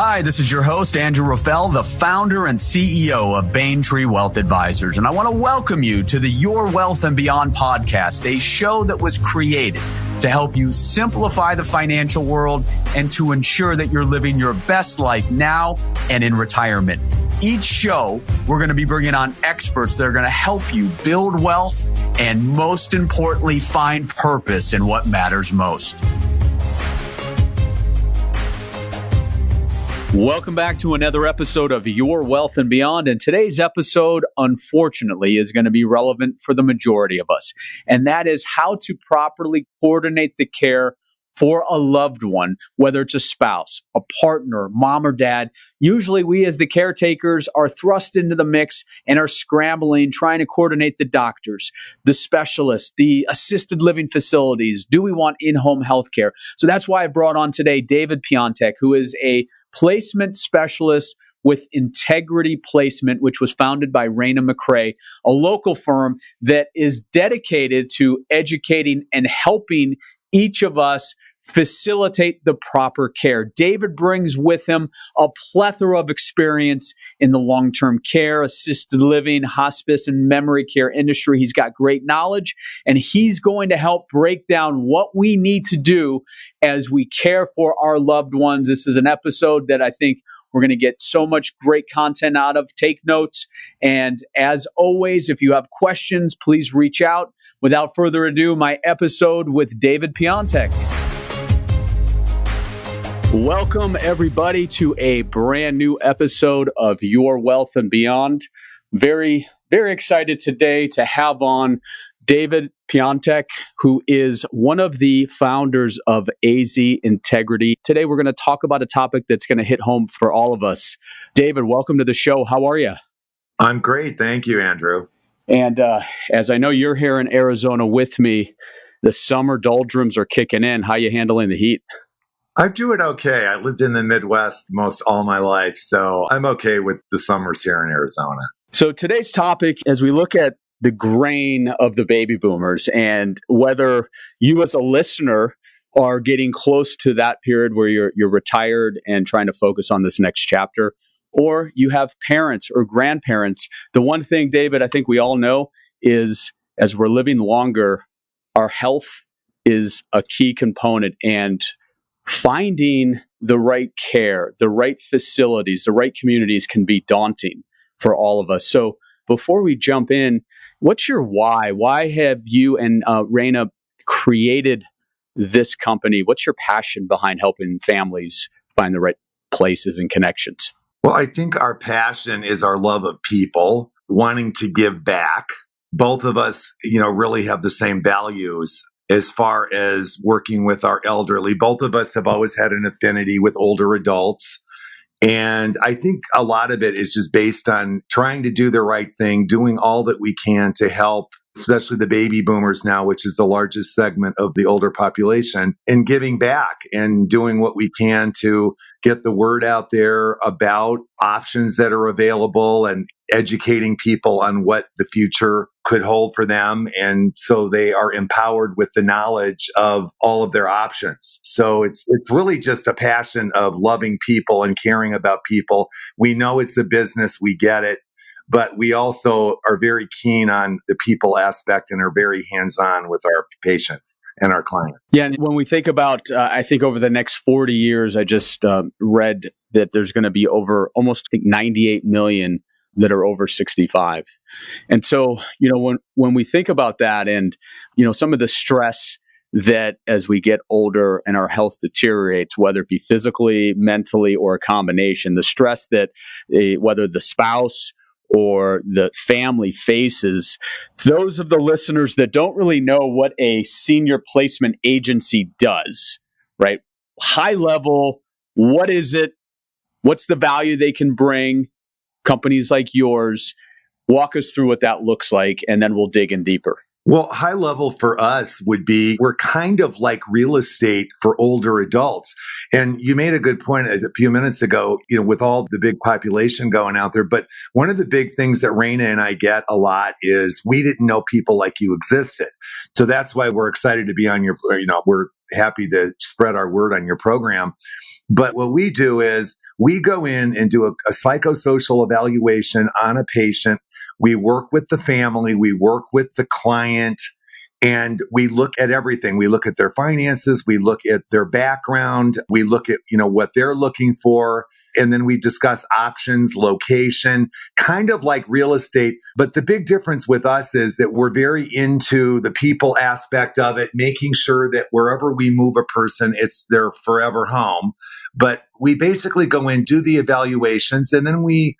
Hi, this is your host, Andrew Raffel, the founder and CEO of Baintree Wealth Advisors. And I want to welcome you to the Your Wealth and Beyond podcast, a show that was created to help you simplify the financial world and to ensure that you're living your best life now and in retirement. Each show, we're going to be bringing on experts that are going to help you build wealth and, most importantly, find purpose in what matters most. Welcome back to another episode of Your Wealth and Beyond. And today's episode, unfortunately, is going to be relevant for the majority of us. And that is how to properly coordinate the care for a loved one, whether it's a spouse, a partner, mom or dad. Usually we as the caretakers are thrust into the mix and are scrambling, trying to coordinate the doctors, the specialists, the assisted living facilities. Do we want in-home healthcare? So that's why I brought on today David Piontek, who is a placement specialist with Integrity Placement, which was founded by Raina McCrae, a local firm that is dedicated to educating and helping each of us facilitate the proper care. David brings with him a plethora of experience in the long-term care, assisted living, hospice, and memory care industry. He's got great knowledge, and he's going to help break down what we need to do as we care for our loved ones. This is an episode that I think we're going to get so much great content out of. Take notes. And as always, if you have questions, please reach out. Without further ado, my episode with David Piontek. Welcome, everybody, to a brand new episode of Your Wealth and Beyond. Very, very excited today to have on David Piontek, who is one of the founders of AZ Integrity. Today, we're going to talk about a topic that's going to hit home for all of us. David, welcome to the show. How are you? I'm great. Thank you, Andrew. And as I know you're here in Arizona with me, the summer doldrums are kicking in. How are you handling the heat? I do it okay. I lived in the Midwest most all my life, so I'm okay with the summers here in Arizona. So today's topic, as we look at the grain of the baby boomers and whether you as a listener are getting close to that period where you're retired and trying to focus on this next chapter, or you have parents or grandparents, the one thing, David, I think we all know is as we're living longer, our health is a key component, and finding the right care, the right facilities, the right communities can be daunting for all of us. So before we jump in, what's your why? Why have you and Raina created this company? What's your passion behind helping families find the right places and connections? Well, I think our passion is our love of people, wanting to give back. Both of us, really have the same values as far as working with our elderly. Both of us have always had an affinity with older adults. And I think a lot of it is just based on trying to do the right thing, doing all that we can to help, especially the baby boomers now, which is the largest segment of the older population, and giving back and doing what we can to get the word out there about options that are available and educating people on what the future could hold for them. And so they are empowered with the knowledge of all of their options. So it's really just a passion of loving people and caring about people. We know it's a business, we get it, but we also are very keen on the people aspect and are very hands-on with our patients and our clients. Yeah, and when we think about, I think over the next 40 years, I just read that there's going to be over almost 98 million that are over 65. And so, when we think about that and, some of the stress that as we get older and our health deteriorates, whether it be physically, mentally, or a combination, the stress that whether the spouse or the family faces, those of the listeners that don't really know what a senior placement agency does, right? High level, what is it? What's the value they can bring? Companies like yours, walk us through what that looks like, and then we'll dig in deeper. Well, high level for us would be we're kind of like real estate for older adults. And you made a good point a few minutes ago, with all the big population going out there. But one of the big things that Raina and I get a lot is we didn't know people like you existed. So that's why we're excited to be on we're happy to spread our word on your program. But what we do is we go in and do a psychosocial evaluation on a patient. We work with the family, we work with the client, and we look at everything. We look at their finances, we look at their background, we look at, what they're looking for. And then we discuss options, location, kind of like real estate. But the big difference with us is that we're very into the people aspect of it, making sure that wherever we move a person, it's their forever home. But we basically go in, do the evaluations, and then we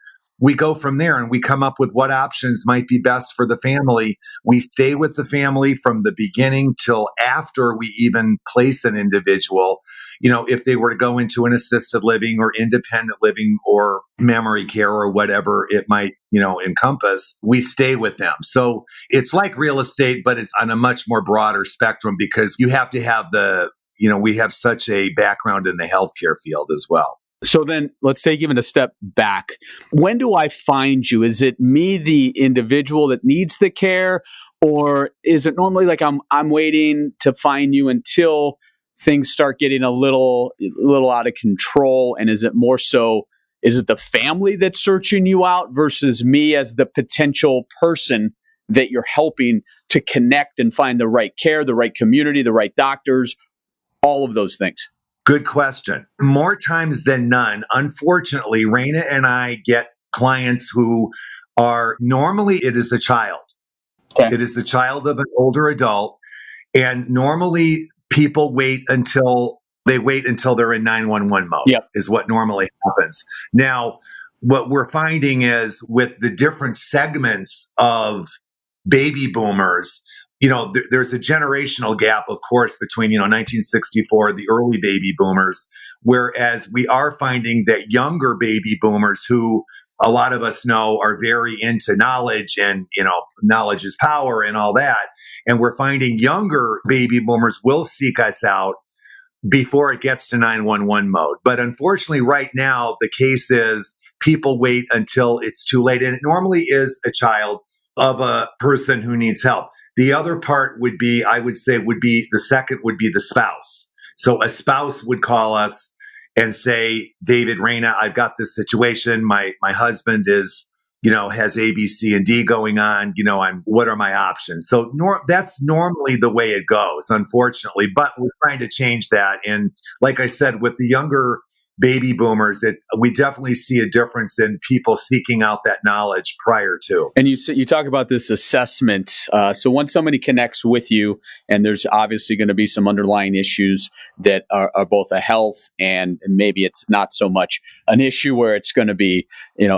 go from there and we come up with what options might be best for the family. We stay with the family from the beginning till after we even place an individual. If they were to go into an assisted living or independent living or memory care or whatever it might, encompass, we stay with them. So it's like real estate, but it's on a much more broader spectrum because you have to have we have such a background in the healthcare field as well. So then let's take even a step back. When do I find you? Is it me, the individual that needs the care? Or is it normally like I'm waiting to find you until things start getting a little out of control? And is it more so, is it the family that's searching you out versus me as the potential person that you're helping to connect and find the right care, the right community, the right doctors, all of those things? Good question. More times than none, unfortunately, Raina and I get clients who are normally it is the child. Okay. It is the child of an older adult. And normally people wait until they're in 911 mode. Yep. Is what normally happens. Now, what we're finding is with the different segments of baby boomers, there's a generational gap, of course, between, 1964, the early baby boomers, whereas we are finding that younger baby boomers who a lot of us know are very into knowledge and, knowledge is power and all that. And we're finding younger baby boomers will seek us out before it gets to 911 mode. But unfortunately, right now, the case is people wait until it's too late. And it normally is a child of a person who needs help. The other part would be, I would say, the second would be the spouse. So a spouse would call us and say, David, Raina, I've got this situation. My husband is, has A, B, C, and D going on. What are my options? So that's normally the way it goes, unfortunately. But we're trying to change that. And like I said, with the younger baby boomers, we definitely see a difference in people seeking out that knowledge prior to. And you talk about this assessment. So once somebody connects with you, and there's obviously going to be some underlying issues that are both a health and maybe it's not so much an issue where it's going to be,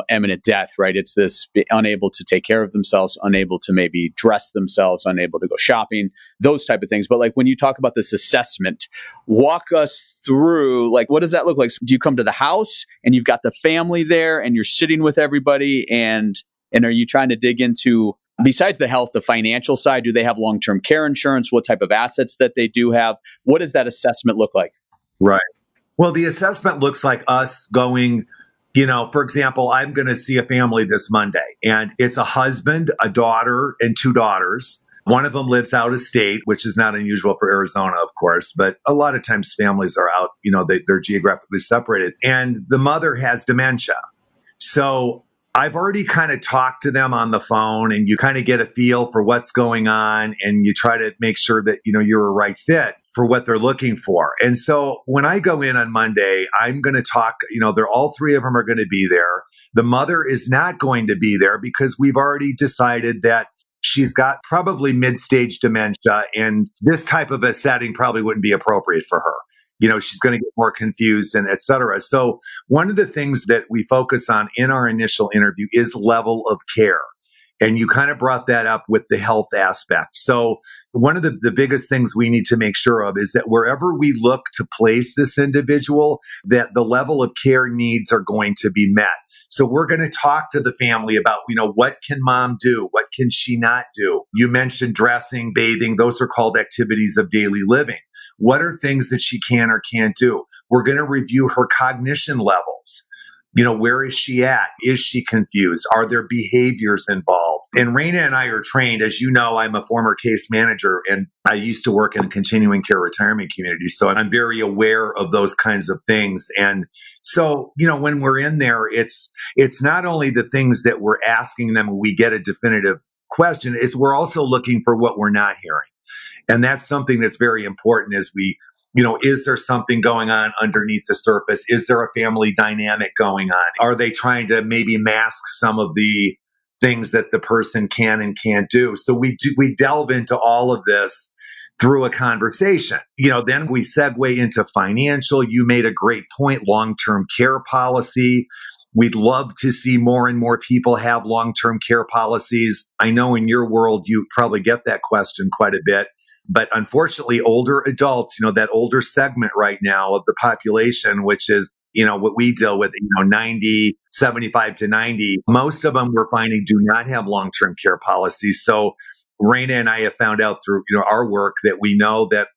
imminent death, right? It's this unable to take care of themselves, unable to maybe dress themselves, unable to go shopping, those type of things. But like when you talk about this assessment, walk us through, like, what does that look like? Do you come to the house and you've got the family there and you're sitting with everybody and are you trying to dig into, besides the health, the financial side? Do they have long-term care insurance? What type of assets that they do have? What does that assessment look like? Right. Well, the assessment looks like us going, for example, I'm going to see a family this Monday and it's a husband, a daughter, and two daughters. One of them lives out of state, which is not unusual for Arizona, of course, but a lot of times families are out, they're geographically separated. And the mother has dementia. So I've already kind of talked to them on the phone and you kind of get a feel for what's going on and you try to make sure that, you're a right fit for what they're looking for. And so when I go in on Monday, I'm going to talk, they're all three of them are going to be there. The mother is not going to be there because we've already decided that she's got probably mid-stage dementia, and this type of a setting probably wouldn't be appropriate for her. She's going to get more confused and et cetera. So one of the things that we focus on in our initial interview is level of care. And you kind of brought that up with the health aspect. So one of the biggest things we need to make sure of is that wherever we look to place this individual, that the level of care needs are going to be met. So we're going to talk to the family about, what can mom do? What can she not do? You mentioned dressing, bathing. Those are called activities of daily living. What are things that she can or can't do? We're going to review her cognition levels. Where is she at? Is she confused? Are there behaviors involved? And Raina and I are trained. As you know, I'm a former case manager and I used to work in a continuing care retirement community. So I'm very aware of those kinds of things. And so, when we're in there, it's not only the things that we're asking them when we get a definitive question, it's we're also looking for what we're not hearing. And that's something that's very important as we, is there something going on underneath the surface? Is there a family dynamic going on? Are they trying to maybe mask some of the things that the person can and can't do? So we delve into all of this through a conversation. Then we segue into financial. You made a great point, long-term care policy. We'd love to see more and more people have long-term care policies. I know in your world, you probably get that question quite a bit. But unfortunately, older adults, that older segment right now of the population, which is, what we deal with, 90, 75 to 90, most of them we're finding do not have long-term care policies. So Raina and I have found out through, our work that we know that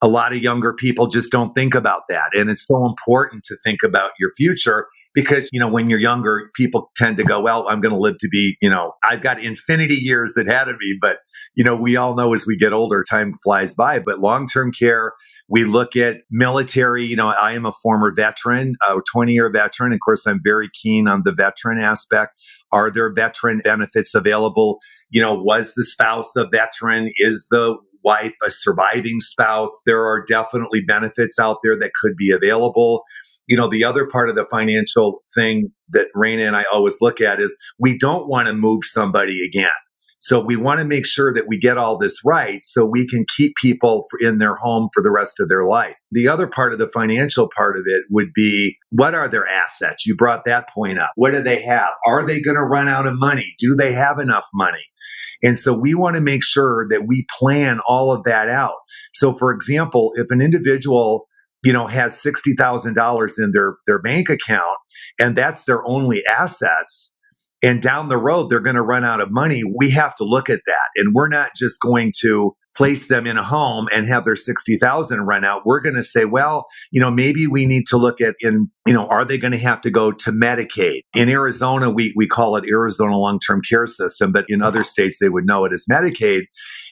a lot of younger people just don't think about that. And it's so important to think about your future because, when you're younger, people tend to go, well, I'm going to live to be, I've got infinity years ahead of me. But, we all know as we get older, time flies by. But long-term care, we look at military. I am a former veteran, a 20-year veteran. Of course, I'm very keen on the veteran aspect. Are there veteran benefits available? Was the spouse a veteran? Is the wife a surviving spouse? There are definitely benefits out there that could be available. The other part of the financial thing that Raina and I always look at is we don't want to move somebody again. So we want to make sure that we get all this right so we can keep people in their home for the rest of their life. The other part of the financial part of it would be, what are their assets? You brought that point up. What do they have? Are they going to run out of money? Do they have enough money? And so we want to make sure that we plan all of that out. So for example, if an individual has $60,000 in their bank account and that's their only assets, and down the road, they're going to run out of money. We have to look at that. And we're not just going to place them in a home and have their 60,000 run out. We're going to say, well, maybe we need to look at are they going to have to go to Medicaid? In Arizona, we call it Arizona Long-Term Care System, but in other states, they would know it as Medicaid.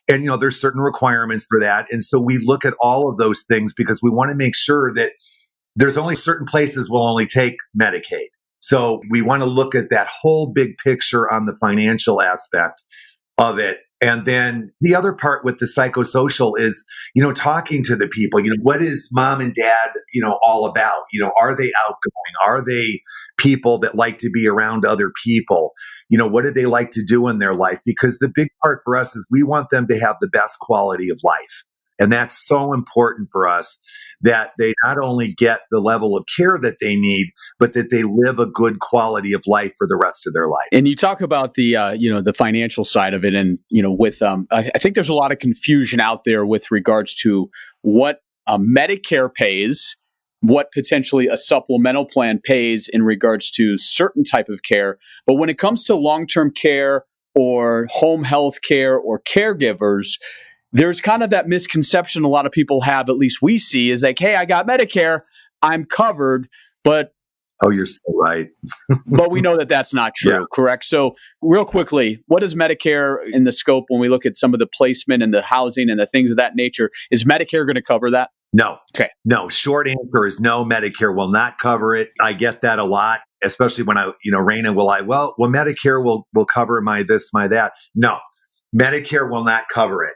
And, there's certain requirements for that. And so we look at all of those things because we want to make sure that there's only certain places will only take Medicaid. So we want to look at that whole big picture on the financial aspect of it. And then the other part with the psychosocial is, talking to the people, what is mom and dad, all about? Are they outgoing? Are they people that like to be around other people? What do they like to do in their life? Because the big part for us is we want them to have the best quality of life. And that's so important for us, that they not only get the level of care that they need, but that they live a good quality of life for the rest of their life. And you talk about the, the financial side of it. And, with, I think there's a lot of confusion out there with regards to what Medicare pays, what potentially a supplemental plan pays in regards to certain type of care. But when it comes to long-term care or home health care or caregivers, there's kind of that misconception a lot of people have, at least we see, is like, hey, I got Medicare, I'm covered, but... Oh, you're so right. But we know that that's not true, correct? So real quickly, what is Medicare in the scope when we look at some of the placement and the housing and the things of that nature? Is Medicare going to cover that? No. Okay. No, short answer is no, Medicare will not cover it. I get that a lot, especially when Raina well, Medicare will cover my this, my that. No. Medicare will not cover it.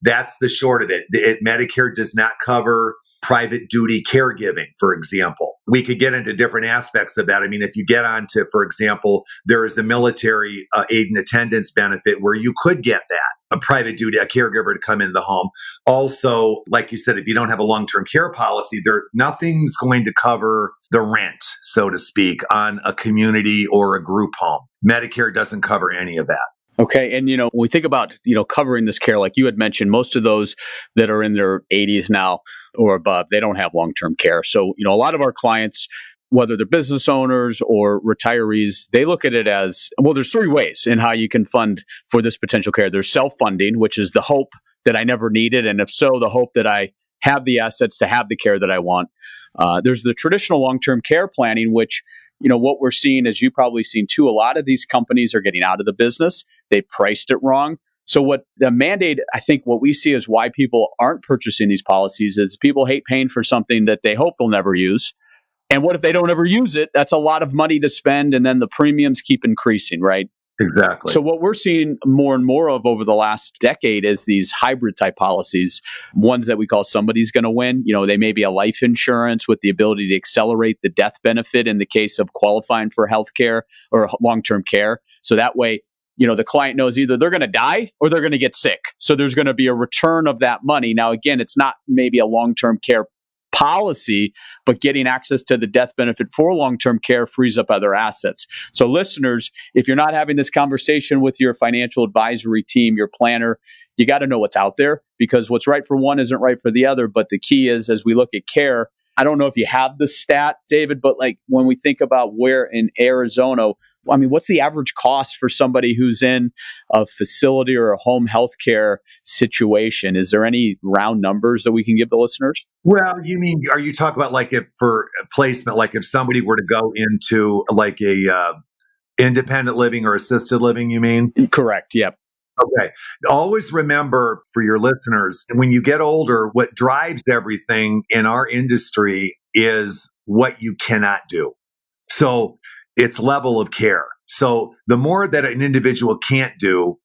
That's the short of it. Medicare does not cover private duty caregiving, for example. We could get into different aspects of that. I mean, if you get onto, for example, there is the military aid and attendance benefit where you could get that, a private duty, a caregiver to come in the home. Also, like you said, if you don't have a long-term care policy, nothing's going to cover the rent, so to speak, on a community or a group home. Medicare doesn't cover any of that. Okay. And, when we think about, covering this care, like you had mentioned, most of those that are in their 80s now or above, they don't have long-term care. So, a lot of our clients, whether they're business owners or retirees, they look at it as, well, there's three ways in how you can fund for this potential care. There's self-funding, which is the hope that I never needed. And if so, the hope that I have the assets to have the care that I want. There's the traditional long-term care planning, which, what we're seeing, as you probably seen too, a lot of these companies are getting out of the business. They priced it wrong. So what the mandate, I think what we see is why people aren't purchasing these policies is people hate paying for something that they hope they'll never use. And what if they don't ever use it? That's a lot of money to spend, and then the premiums keep increasing, right? Exactly. So what we're seeing more and more of over the last decade is these hybrid type policies, ones that we call somebody's going to win. They may be a life insurance with the ability to accelerate the death benefit in the case of qualifying for health care or long-term care. So that way, the client knows either they're going to die or they're going to get sick. So there's going to be a return of that money. Now, again, it's not maybe a long-term care policy, but getting access to the death benefit for long-term care frees up other assets. So listeners, if you're not having this conversation with your financial advisory team, your planner, you got to know what's out there, because what's right for one isn't right for the other. But the key is, as we look at care, I don't know if you have the stat, David, but like when we think about where in Arizona, what's the average cost for somebody who's in a facility or a home healthcare situation? Is there any round numbers that we can give the listeners? Well, are you talking about like if for placement, like if somebody were to go into like a independent living or assisted living, you mean? Correct. Yep. Okay. Always remember for your listeners, when you get older, what drives everything in our industry is what you cannot do. So it's level of care. So the more that an individual can't do,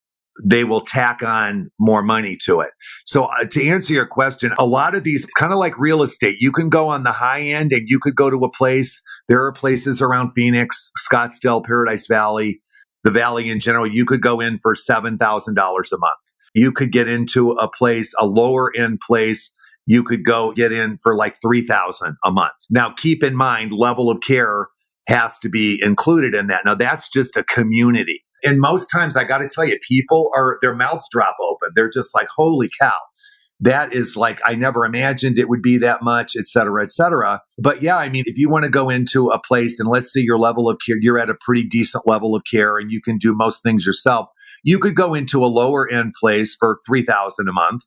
they will tack on more money to it. So to answer your question, a lot of these, it's kind of like real estate. You can go on the high end and you could go to a place. There are places around Phoenix, Scottsdale, Paradise Valley, the Valley in general. You could go in for $7,000 a month. You could get into a place, a lower end place. You could go get in for like $3,000 a month. Now, keep in mind, level of care has to be included in that. Now, that's just a community. And most times, I got to tell you, people their mouths drop open. They're just like, holy cow. That is like, I never imagined it would be that much, et cetera, et cetera. But yeah, if you want to go into a place and let's say your level of care, you're at a pretty decent level of care and you can do most things yourself, you could go into a lower end place for $3,000 a month.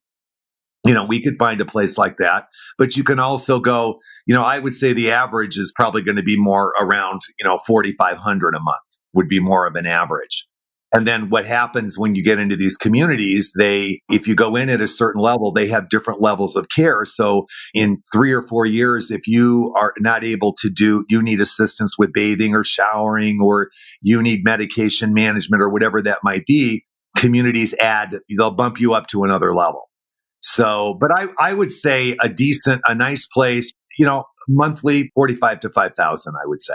We could find a place like that, but you can also go, I would say the average is probably going to be more around, $4,500 a month would be more of an average. And then what happens when you get into these communities, if you go in at a certain level, they have different levels of care. So in 3 or 4 years, if you are not able to you need assistance with bathing or showering, or you need medication management or whatever that might be, communities they'll bump you up to another level. So, but I would say a nice place, monthly 45 to 5,000, I would say.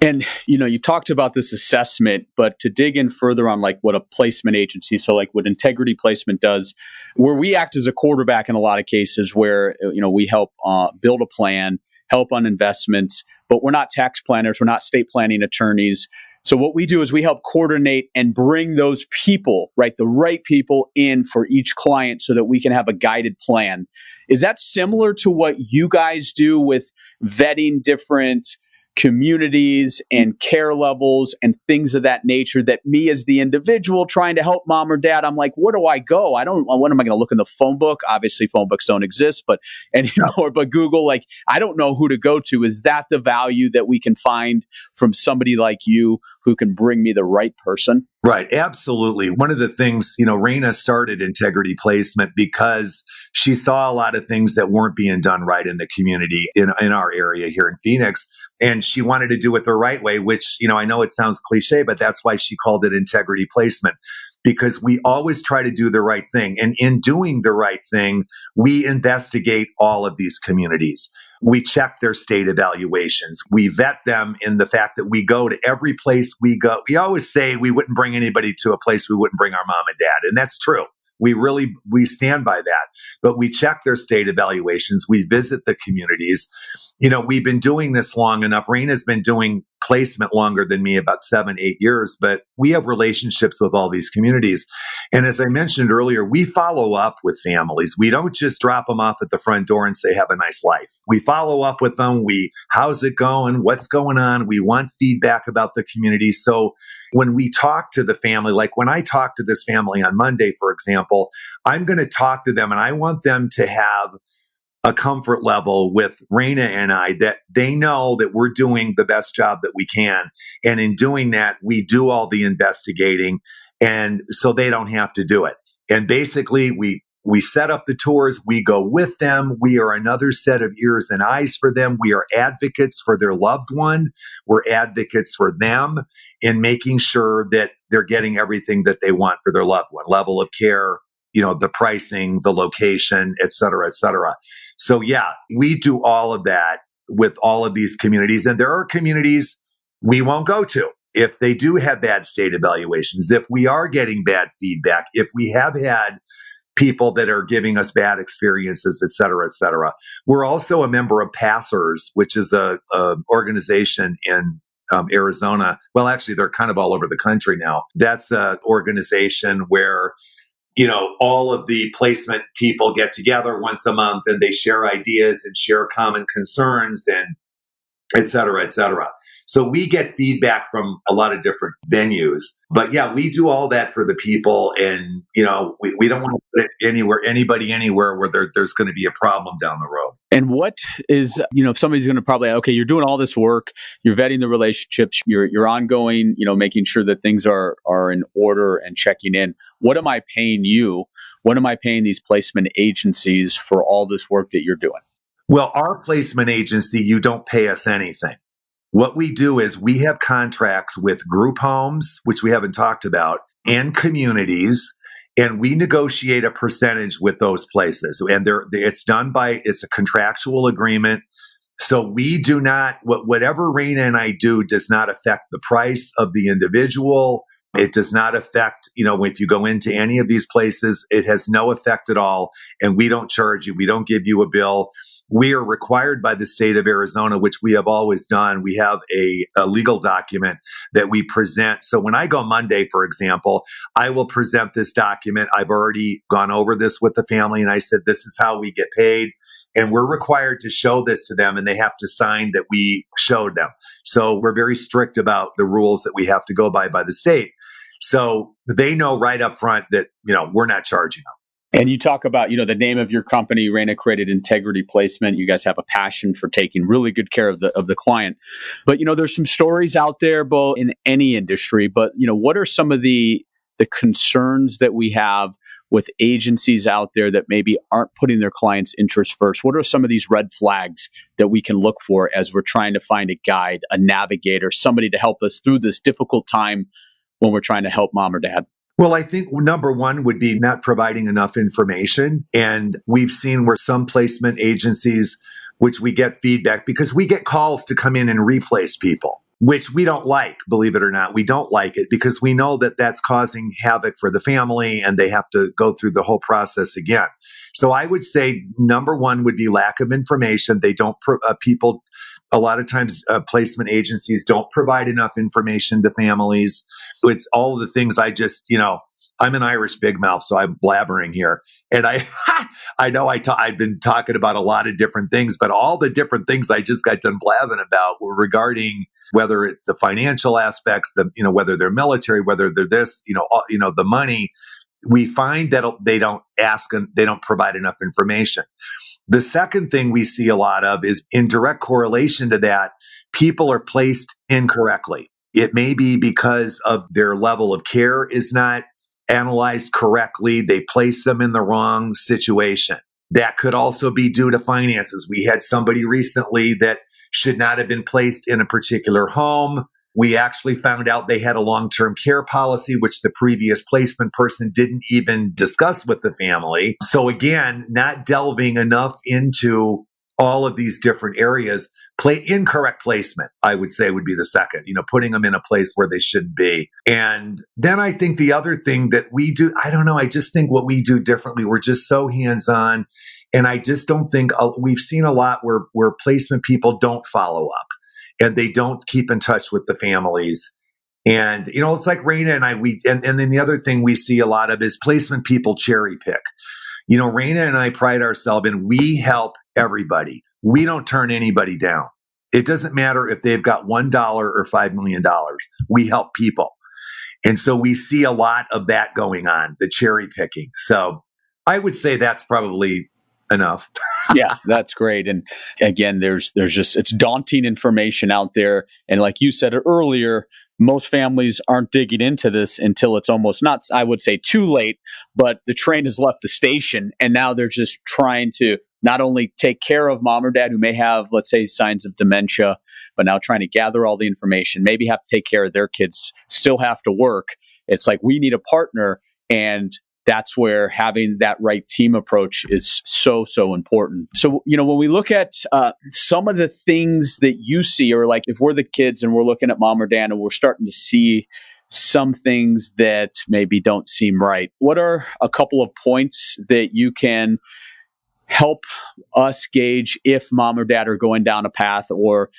And, you've talked about this assessment, but to dig in further on like what a placement agency, so like what Integrity Placement does, where we act as a quarterback in a lot of cases where, we help build a plan, help on investments, but we're not tax planners, we're not estate planning attorneys. So what we do is we help coordinate and bring those people, right, the right people in for each client so that we can have a guided plan. Is that similar to what you guys do with vetting different communities and care levels and things of that nature, that me as the individual trying to help mom or dad, I'm like, where do I go? What am I going to look in the phone book? Obviously phone books don't exist, but anymore, but Google, like, I don't know who to go to. Is that the value that we can find from somebody like you who can bring me the right person? Right. Absolutely. One of the things, Raina started Integrity Placement because she saw a lot of things that weren't being done right in the community in our area here in Phoenix. And she wanted to do it the right way, which, I know it sounds cliche, but that's why she called it Integrity Placement, because we always try to do the right thing. And in doing the right thing, we investigate all of these communities. We check their state evaluations. We vet them in the fact that we go to every place we go. We always say we wouldn't bring anybody to a place we wouldn't bring our mom and dad. And that's true. We stand by that, but we check their state evaluations. We visit the communities. We've been doing this long enough. Raina's been doing placement longer than me, about 7-8 years, but we have relationships with all these communities. And as I mentioned earlier, we follow up with families. We don't just drop them off at the front door and say, have a nice life. We follow up with them. How's it going? What's going on? We want feedback about the community. So when we talk to the family, like when I talk to this family on Monday, for example, I'm going to talk to them and I want them to have a comfort level with Raina and I that they know that we're doing the best job that we can. And in doing that, we do all the investigating, and so they don't have to do it. And basically, we set up the tours. We go with them. We are another set of ears and eyes for them. We are advocates for their loved one. We're advocates for them in making sure that they're getting everything that they want for their loved one, level of care, the pricing, the location, et cetera, et cetera. So yeah, we do all of that with all of these communities. And there are communities we won't go to if they do have bad state evaluations, if we are getting bad feedback, if we have had people that are giving us bad experiences, et cetera, et cetera. We're also a member of Passers, which is a organization in Arizona. Well, actually, they're kind of all over the country now. That's an organization where all of the placement people get together once a month and they share ideas and share common concerns and et cetera, et cetera. So we get feedback from a lot of different venues. But yeah, we do all that for the people. And, we don't want to put it anybody anywhere where there's going to be a problem down the road. And what is, somebody's going to probably, okay, you're doing all this work, you're vetting the relationships, you're ongoing, making sure that things are in order and checking in. What am I paying you? What am I paying these placement agencies for all this work that you're doing? Well, our placement agency, you don't pay us anything. What we do is we have contracts with group homes, which we haven't talked about, and communities, and we negotiate a percentage with those places. And it's a contractual agreement. So we do not, whatever Raina and I do does not affect the price of the individual. It does not affect, if you go into any of these places, it has no effect at all. And we don't charge you. We don't give you a bill. We are required by the state of Arizona, which we have always done. We have a legal document that we present. So when I go Monday, for example, I will present this document. I've already gone over this with the family and I said, this is how we get paid. And we're required to show this to them and they have to sign that we showed them. So we're very strict about the rules that we have to go by the state. So they know right up front that, we're not charging them. And you talk about, the name of your company, Raina Created Integrity Placement. You guys have a passion for taking really good care of the client. But, there's some stories out there, both in any industry, but, what are some of the concerns that we have with agencies out there that maybe aren't putting their clients' interests first? What are some of these red flags that we can look for as we're trying to find a guide, a navigator, somebody to help us through this difficult time when we're trying to help mom or dad? Well, I think number one would be not providing enough information. And we've seen where some placement agencies, which we get feedback because we get calls to come in and replace people, which we don't like, believe it or not. We don't like it because we know that that's causing havoc for the family and they have to go through the whole process again. So I would say number one would be lack of information. They don't, people, a lot of times placement agencies don't provide enough information to families. It's all of the things I'm an Irish big mouth, so I'm blabbering here. And I know I've been talking about a lot of different things, but all the different things I just got done blabbing about were regarding whether it's the financial aspects, whether they're military, whether they're this, the money. We find that they don't ask and they don't provide enough information. The second thing we see a lot of is in direct correlation to that, people are placed incorrectly. It may be because of their level of care is not analyzed correctly. They place them in the wrong situation. That could also be due to finances. We had somebody recently that should not have been placed in a particular home. We actually found out they had a long-term care policy, which the previous placement person didn't even discuss with the family. So again, not delving enough into all of these different areas. Incorrect placement, I would say, would be the second, putting them in a place where they shouldn't be. And then I think the other thing that we do, I don't know, I just think what we do differently, we're just so hands-on. And I just don't think we've seen a lot where placement people don't follow up. and they don't keep in touch with the families. And, it's like Raina and I, and then the other thing we see a lot of is placement people cherry pick. Raina and I pride ourselves in we help everybody. We don't turn anybody down. It doesn't matter if they've got $1 or $5 million. We help people. And so we see a lot of that going on, the cherry picking. So I would say that's probably enough. Yeah, that's great. And again, there's just, it's daunting information out there. And like you said earlier, most families aren't digging into this until it's almost not, I would say, too late, but the train has left the station. And now they're just trying to not only take care of mom or dad who may have, let's say, signs of dementia, but now trying to gather all the information, maybe have to take care of their kids, still have to work. It's like we need a partner. And that's where having that right team approach is so, so important. So, when we look at some of the things that you see, or like if we're the kids and we're looking at mom or dad and we're starting to see some things that maybe don't seem right, what are a couple of points that you can help us gauge if mom or dad are going down a path, or,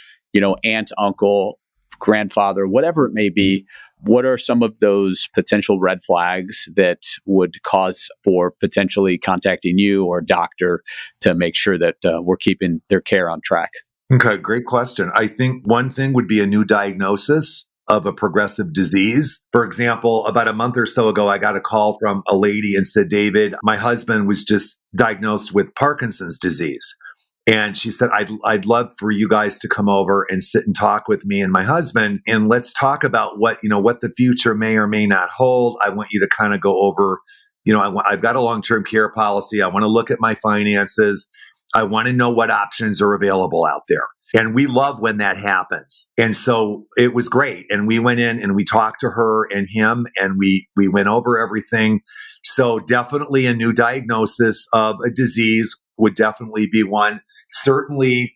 aunt, uncle, grandfather, whatever it may be? What are some of those potential red flags that would cause for potentially contacting you or a doctor to make sure that we're keeping their care on track? Okay, great question. I think one thing would be a new diagnosis of a progressive disease. For example, about a month or so ago, I got a call from a lady and said, David, my husband was just diagnosed with Parkinson's disease. And she said, I'd love for you guys to come over and sit and talk with me and my husband. And let's talk about what the future may or may not hold. I want you to kind of go over, I've got a long-term care policy. I want to look at my finances. I want to know what options are available out there. And we love when that happens. And so it was great. And we went in and we talked to her and him, and we went over everything. So definitely a new diagnosis of a disease would definitely be one. Certainly,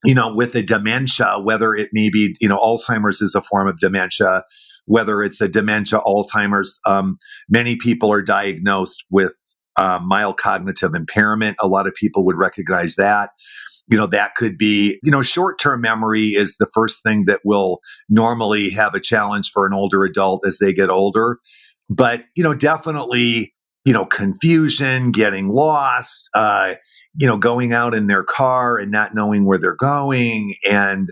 with a dementia, whether it may be, Alzheimer's is a form of dementia, whether it's a dementia, Alzheimer's, many people are diagnosed with mild cognitive impairment. A lot of people would recognize that. That could be, short-term memory is the first thing that will normally have a challenge for an older adult as they get older. But, definitely, confusion, getting lost, going out in their car and not knowing where they're going, and,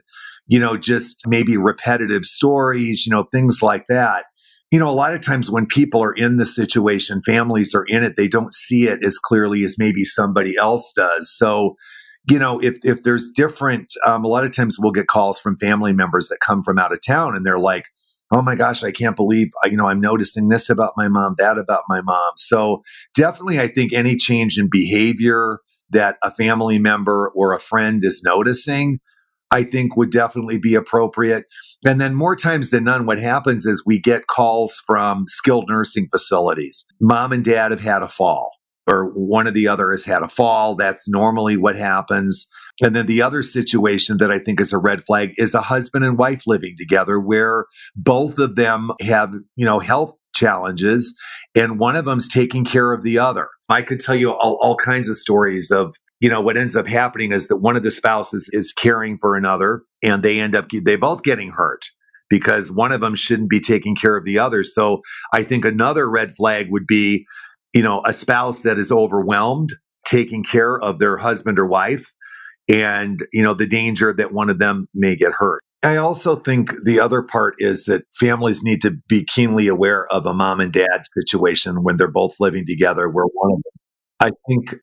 just maybe repetitive stories, things like that. A lot of times when people are in the situation, families are in it, they don't see it as clearly as maybe somebody else does. So, if there's different, a lot of times we'll get calls from family members that come from out of town, and they're like, oh my gosh, I can't believe, I'm noticing this about my mom, that about my mom. So definitely, I think any change in behavior that a family member or a friend is noticing, I think would definitely be appropriate. And then more times than none, what happens is we get calls from skilled nursing facilities. Mom and dad have had a fall, or one of the other has had a fall. That's normally what happens. And then the other situation that I think is a red flag is a husband and wife living together where both of them have, health challenges, and one of them's taking care of the other. I could tell you all kinds of stories of, what ends up happening is that one of the spouses is caring for another, and they both getting hurt because one of them shouldn't be taking care of the other. So I think another red flag would be, a spouse that is overwhelmed taking care of their husband or wife, and, the danger that one of them may get hurt. I also think the other part is that families need to be keenly aware of a mom and dad situation when they're both living together, where one of them, I think,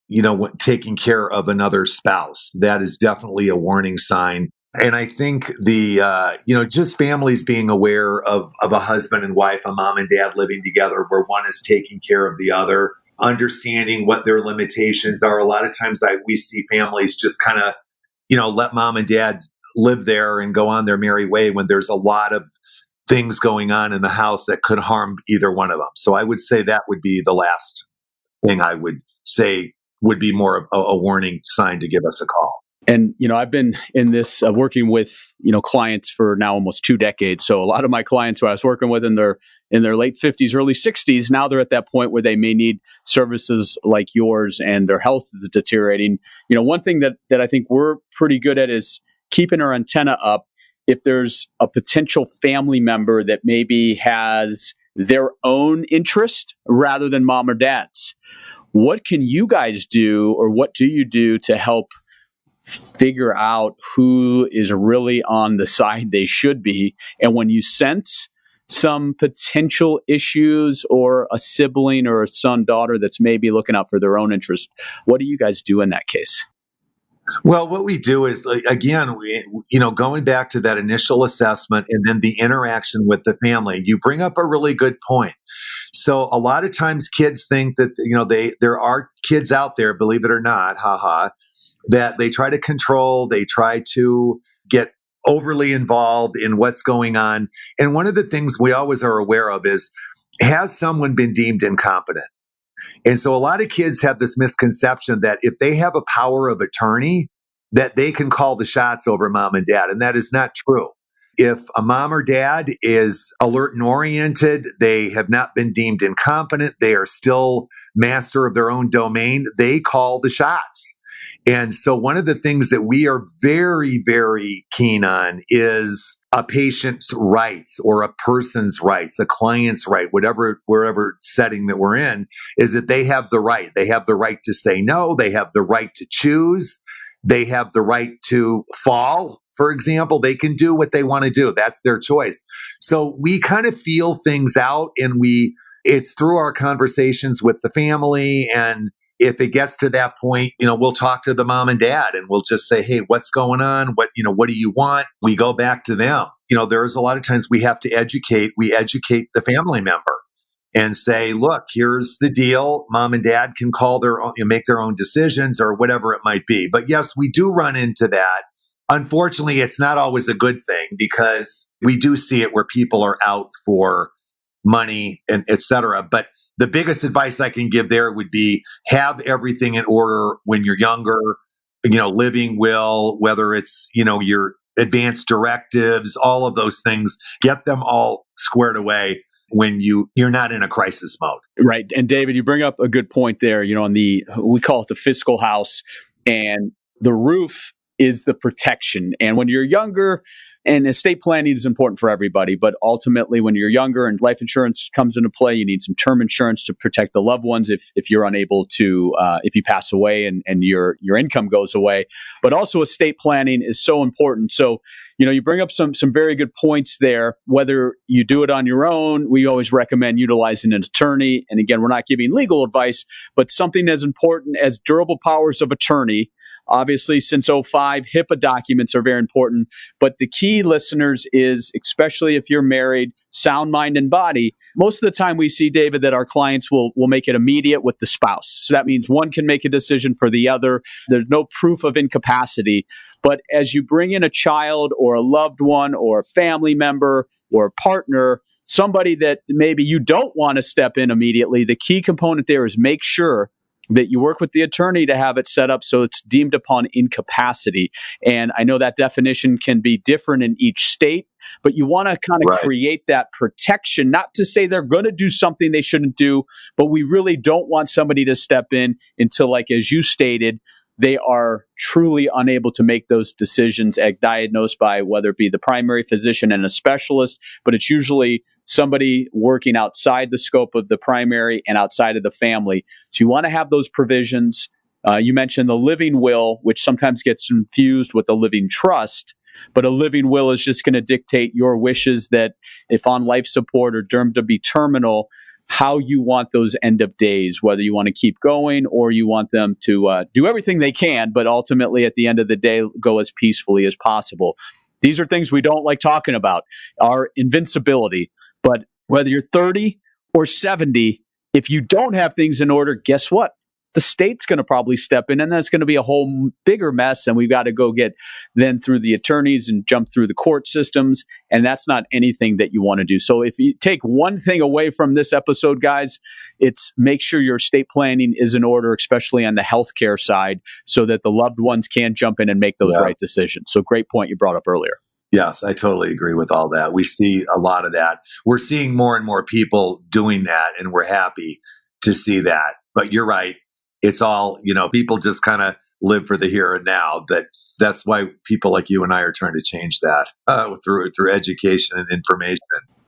taking care of another spouse, that is definitely a warning sign. And I think just families being aware of a husband and wife, a mom and dad living together where one is taking care of the other, understanding what their limitations are. A lot of times we see families just kind of, let mom and dad live there and go on their merry way when there's a lot of things going on in the house that could harm either one of them. So I would say that would be the last thing I would say would be more of a warning sign to give us a call. And, I've been in this working with, clients for now almost 2 decades. So a lot of my clients who I was working with in their late 50s, early 60s, now they're at that point where they may need services like yours and their health is deteriorating. One thing that I think we're pretty good at is keeping our antenna up if there's a potential family member that maybe has their own interest rather than mom or dad's. What can you guys do, or what do you do to help figure out who is really on the side they should be? And when you sense some potential issues, or a sibling or a son, daughter that's maybe looking out for their own interest, what do you guys do in that case? Well, what we do is, like, again, going back to that initial assessment and then the interaction with the family, you bring up a really good point. So a lot of times kids think that, there are kids out there, believe it or not, haha, that they try to control, they try to get overly involved in what's going on. And one of the things we always are aware of is, has someone been deemed incompetent? And so a lot of kids have this misconception that if they have a power of attorney, that they can call the shots over mom and dad. And that is not true. If a mom or dad is alert and oriented, they have not been deemed incompetent, they are still master of their own domain, they call the shots. And so one of the things that we are very, very keen on is a patient's rights, or a person's rights, a client's right, wherever setting that we're in, is that they have the right. They have the right to say no. They have the right to choose. They have the right to fall, for example. They can do what they want to do. That's their choice. So we kind of feel things out, and it's through our conversations with the family. And if it gets to that point, we'll talk to the mom and dad, and we'll just say, hey, what's going on? What do you want? We go back to them. There's a lot of times we educate the family member and say, look, here's the deal. Mom and dad can call their own, make their own decisions, or whatever it might be. But yes, we do run into that. Unfortunately, it's not always a good thing, because we do see it where people are out for money and et cetera. But the biggest advice I can give there would be, have everything in order when you're younger, living will, whether it's, your advanced directives, all of those things, get them all squared away when you're not in a crisis mode. Right. And David, you bring up a good point there, we call it the fiscal house, and the roof is the protection. And when you're younger, and estate planning is important for everybody, but ultimately when you're younger and life insurance comes into play, you need some term insurance to protect the loved ones if you're unable to, if you pass away and your income goes away. But also estate planning is so important. So, you bring up some very good points there. Whether you do it on your own, we always recommend utilizing an attorney. And again, we're not giving legal advice, but something as important as durable powers of attorney. Obviously, since '05, HIPAA documents are very important. But the key, listeners, is, especially if you're married, sound mind and body. Most of the time we see, David, that our clients will make it immediate with the spouse. So that means one can make a decision for the other. There's no proof of incapacity. But as you bring in a child or a loved one or a family member or a partner, somebody that maybe you don't want to step in immediately, the key component there is make sure that you work with the attorney to have it set up so it's deemed upon incapacity. And I know that definition can be different in each state, but you want to kind of create that protection, not to say they're going to do something they shouldn't do, but we really don't want somebody to step in until, like as you stated, they are truly unable to make those decisions, diagnosed by whether it be the primary physician and a specialist, but it's usually somebody working outside the scope of the primary and outside of the family. So you want to have those provisions. You mentioned the living will, which sometimes gets confused with the living trust, but a living will is just going to dictate your wishes that if on life support or deemed to be terminal, how you want those end of days, whether you want to keep going or you want them to do everything they can, but ultimately at the end of the day, go as peacefully as possible. These are things we don't like talking about, our invincibility. But whether you're 30 or 70, if you don't have things in order, guess what? The state's going to probably step in, and that's going to be a whole bigger mess. And we've got to go get then through the attorneys and jump through the court systems. And that's not anything that you want to do. So if you take one thing away from this episode, guys, it's make sure your estate planning is in order, especially on the healthcare side, so that the loved ones can jump in and make those right decisions. So great point you brought up earlier. Yes, I totally agree with all that. We see a lot of that. We're seeing more and more people doing that, and we're happy to see that. But you're right. It's all, people just kind of live for the here and now. But that's why people like you and I are trying to change that through education and information.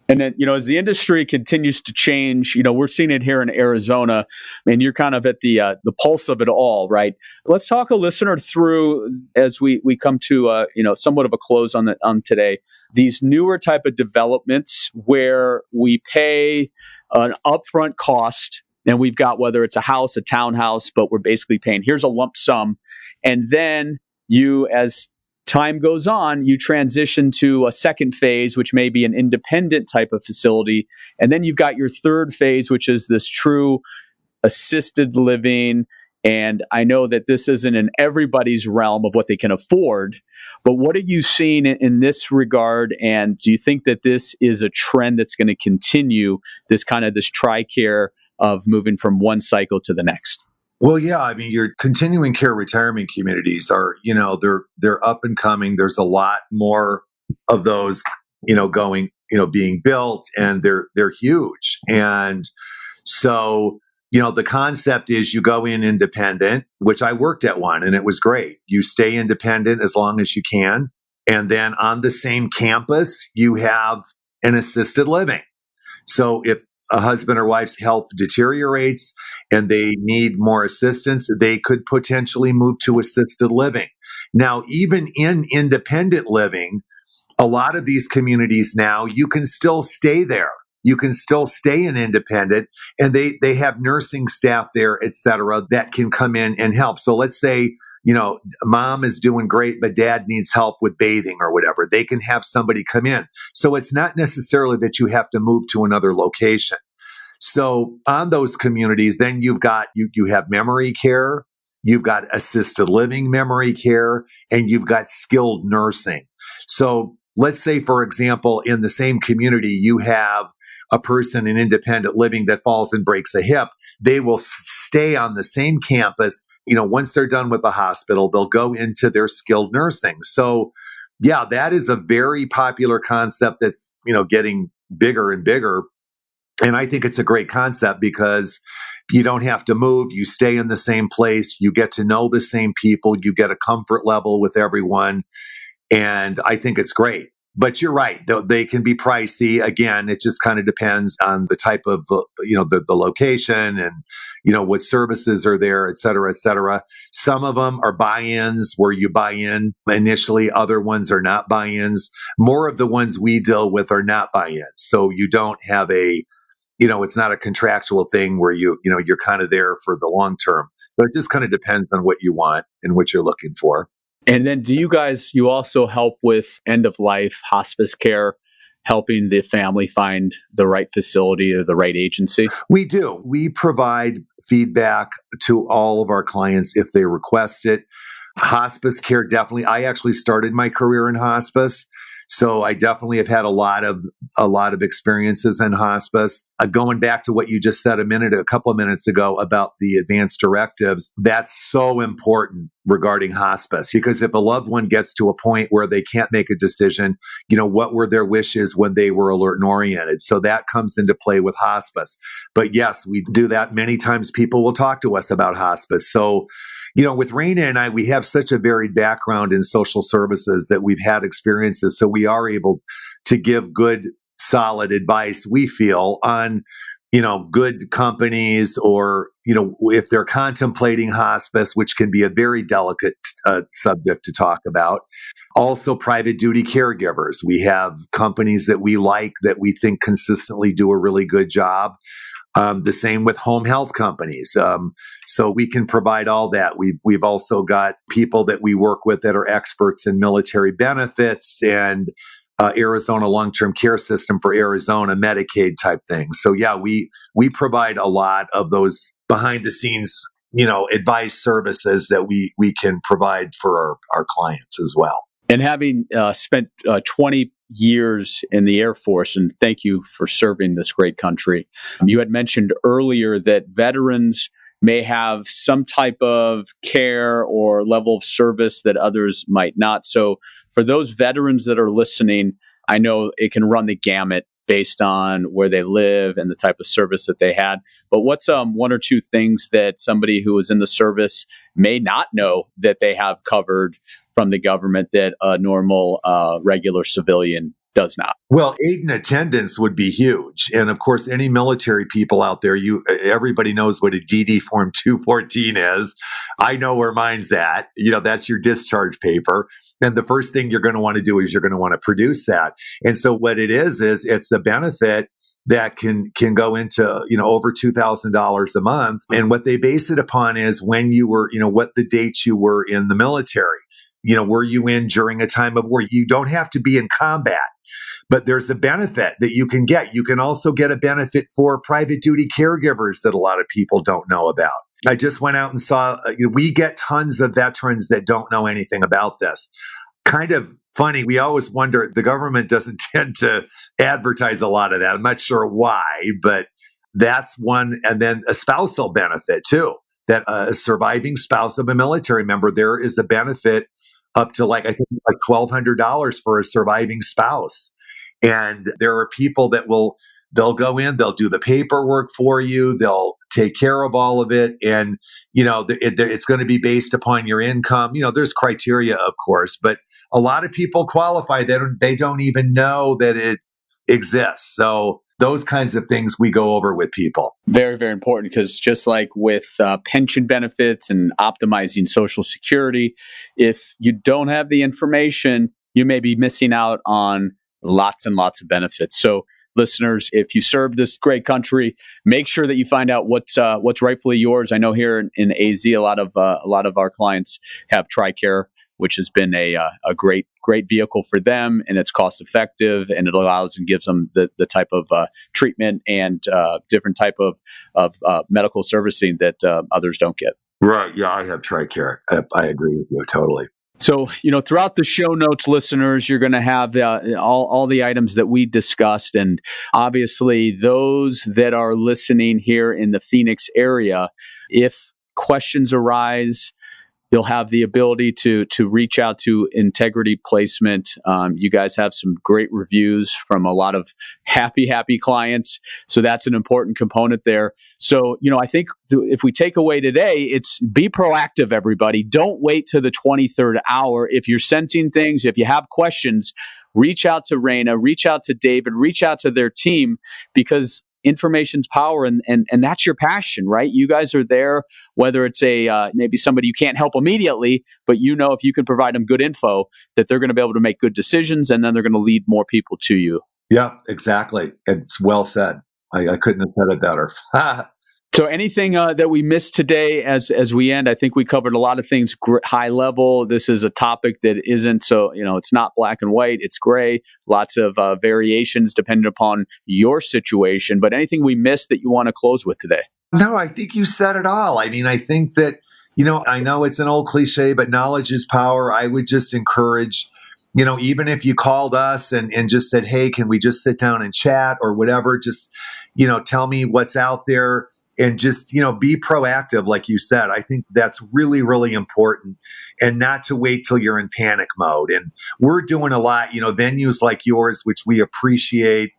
And then, as the industry continues to change, we're seeing it here in Arizona, and you're kind of at the pulse of it all, right? Let's talk a listener through as we come to somewhat of a close on today. These newer type of developments where we pay an upfront cost, and we've got whether it's a house, a townhouse, but we're basically paying here's a lump sum, and then you as time goes on, you transition to a second phase, which may be an independent type of facility. And then you've got your third phase, which is this true assisted living. And I know that this isn't in everybody's realm of what they can afford, but what are you seeing in this regard? And do you think that this is a trend that's going to continue, this TRICARE of moving from one cycle to the next? Well, yeah, I mean, your continuing care retirement communities are, they're up and coming. There's a lot more of those, being built, and they're huge. And so, the concept is you go in independent, which I worked at one, and it was great. You stay independent as long as you can. And then on the same campus, you have an assisted living. So if a husband or wife's health deteriorates and they need more assistance, they could potentially move to assisted living. Now, even in independent living, a lot of these communities now, you can still stay there. You can still stay in independent, and they have nursing staff there, et cetera, that can come in and help. So let's say, mom is doing great, but dad needs help with bathing or whatever. They can have somebody come in. So it's not necessarily that you have to move to another location. So on those communities, then you've got, you have memory care, you've got assisted living memory care, and you've got skilled nursing. So let's say, for example, in the same community, you have a person in independent living that falls and breaks a hip. They will stay on the same campus. Once they're done with the hospital, they'll go into their skilled nursing. So yeah, that is a very popular concept that's, getting bigger and bigger. And I think it's a great concept because you don't have to move. You stay in the same place. You get to know the same people. You get a comfort level with everyone. And I think it's great. But you're right, they can be pricey. Again, it just kind of depends on the type of, the location and, what services are there, et cetera, et cetera. Some of them are buy-ins where you buy in initially. Other ones are not buy-ins. More of the ones we deal with are not buy-ins. So you don't have it's not a contractual thing where you're kind of there for the long term. So it just kind of depends on what you want and what you're looking for. And then you also help with end of life hospice care, helping the family find the right facility or the right agency? We do. We provide feedback to all of our clients if they request it. Hospice care, definitely. I actually started my career in hospice. So I definitely have had a lot of experiences in hospice. Going back to what you just said a couple of minutes ago about the advanced directives, that's so important regarding hospice, because if a loved one gets to a point where they can't make a decision, what were their wishes when they were alert and oriented? So that comes into play with hospice. But yes, we do that. Many times people will talk to us about hospice. So with Raina and I, we have such a varied background in social services that we've had experiences. So we are able to give good, solid advice, we feel, on, good companies or, if they're contemplating hospice, which can be a very delicate subject to talk about. Also, private duty caregivers. We have companies that we like that we think consistently do a really good job. The same with home health companies. So we can provide all that. We've also got people that we work with that are experts in military benefits and Arizona long-term care system for Arizona, Medicaid type things. So yeah, we provide a lot of those behind the scenes, advice services that we can provide for our clients as well. And having spent 20 years in the Air Force, and thank you for serving this great country. You had mentioned earlier that veterans may have some type of care or level of service that others might not. So for those veterans that are listening, I know it can run the gamut based on where they live and the type of service that they had. But what's one or two things that somebody who is in the service may not know that they have covered from the government that a normal, regular civilian does not? Well, aid and attendance would be huge. And of course, any military people out there, everybody knows what a DD Form 214 is. I know where mine's at. That's your discharge paper. And the first thing you're going to want to do is you're going to want to produce that. And so what it is it's a benefit that can go into, over $2,000 a month. And what they base it upon is when you were, what the dates you were in the military. Were you in during a time of war? You don't have to be in combat, but there's a benefit that you can get. You can also get a benefit for private duty caregivers that a lot of people don't know about. I just went out and saw, we get tons of veterans that don't know anything about this. Kind of funny. We always wonder, the government doesn't tend to advertise a lot of that. I'm not sure why, but that's one. And then a spousal benefit too, that a surviving spouse of a military member, there is a benefit up to I think $1,200 for a surviving spouse. And there are people that they'll go in, they'll do the paperwork for you, they'll take care of all of it. And, it's going to be based upon your income. There's criteria, of course, but a lot of people qualify. They don't even know that it exists. So those kinds of things we go over with people. Very, very important, because just like with pension benefits and optimizing Social Security, if you don't have the information, you may be missing out on lots and lots of benefits. So listeners, if you serve this great country, make sure that you find out what's rightfully yours. I know here in AZ, a lot of our clients have TRICARE, which has been a great vehicle for them, and it's cost effective, and it allows and gives them the type of treatment and different type of medical servicing that others don't get. Right. Yeah, I have TRICARE. I agree with you totally. So, throughout the show notes, listeners, you're going to have all the items that we discussed. And obviously, those that are listening here in the Phoenix area, if questions arise, you'll have the ability to reach out to Integrity Placement. You guys have some great reviews from a lot of happy clients. So that's an important component there. So, I think if we take away today, it's be proactive, everybody. Don't wait to the 23rd hour. If you're sensing things, if you have questions, reach out to Raina, reach out to David, reach out to their team, because information's power, and that's your passion, right? You guys are there, whether it's maybe somebody you can't help immediately, but if you can provide them good info, that they're going to be able to make good decisions, and then they're going to lead more people to you. Yeah, exactly. It's well said. I couldn't have said it better. So anything that we missed today as we end, I think we covered a lot of things high level. This is a topic that isn't so, it's not black and white, it's gray, lots of variations depending upon your situation. But anything we missed that you want to close with today? No, I think you said it all. I mean, I think that, I know it's an old cliche, but knowledge is power. I would just encourage, even if you called us and just said, hey, can we just sit down and chat or whatever, just, tell me what's out there. And just, be proactive, like you said. I think that's really, really important, and not to wait till you're in panic mode. And we're doing a lot, venues like yours, which we appreciate.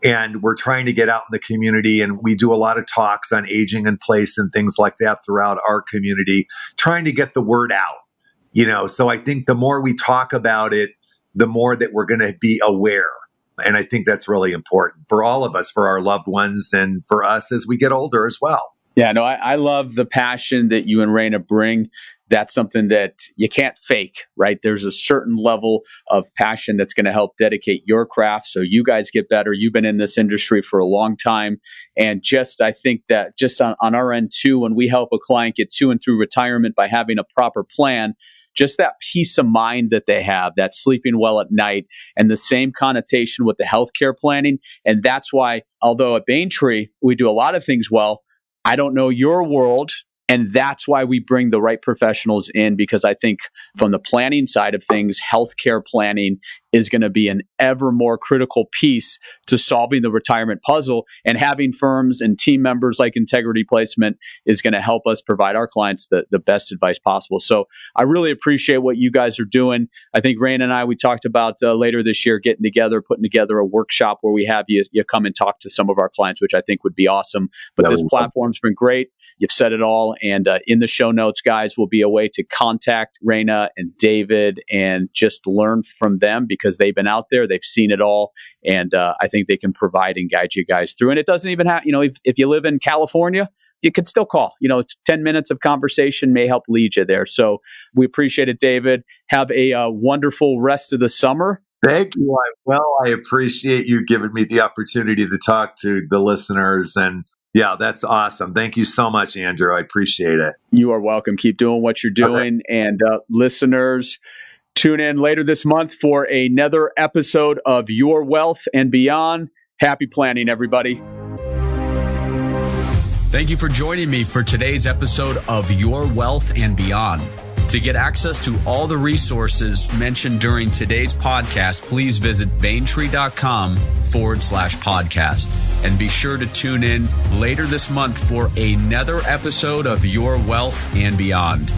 And we're trying to get out in the community, and we do a lot of talks on aging in place and things like that throughout our community, trying to get the word out, So I think the more we talk about it, the more that we're going to be aware. And I think that's really important for all of us, for our loved ones, and for us as we get older as well. Yeah, no, I love the passion that you and Raina bring. That's something that you can't fake, right? There's a certain level of passion that's going to help dedicate your craft so you guys get better. You've been in this industry for a long time. And I think that just on our end too, when we help a client get to and through retirement by having a proper plan, just that peace of mind that they have, that sleeping well at night, and the same connotation with the healthcare planning. And that's why, although at Baintree, we do a lot of things well, I don't know your world. And that's why we bring the right professionals in, because I think from the planning side of things, healthcare planning is going to be an ever more critical piece to solving the retirement puzzle. And having firms and team members like Integrity Placement is going to help us provide our clients the best advice possible. So I really appreciate what you guys are doing. I think Raina and I, we talked about later this year getting together, putting together a workshop where we have you come and talk to some of our clients, which I think would be awesome. But this platform's been great. You've said it all. And in the show notes, guys, will be a way to contact Raina and David and just learn from them, because they've been out there, they've seen it all, and I think they can provide and guide you guys through. And it doesn't even have, if you live in California, you could still call. 10 minutes of conversation may help lead you there. So we appreciate it, David. Have a wonderful rest of the summer. Thank you. I appreciate you giving me the opportunity to talk to the listeners. And yeah, that's awesome. Thank you so much, Andrew. I appreciate it. You are welcome. Keep doing what you're doing. Okay. And listeners, tune in later this month for another episode of Your Wealth and Beyond. Happy planning, everybody. Thank you for joining me for today's episode of Your Wealth and Beyond. To get access to all the resources mentioned during today's podcast, please visit vaintree.com/podcast. And be sure to tune in later this month for another episode of Your Wealth and Beyond.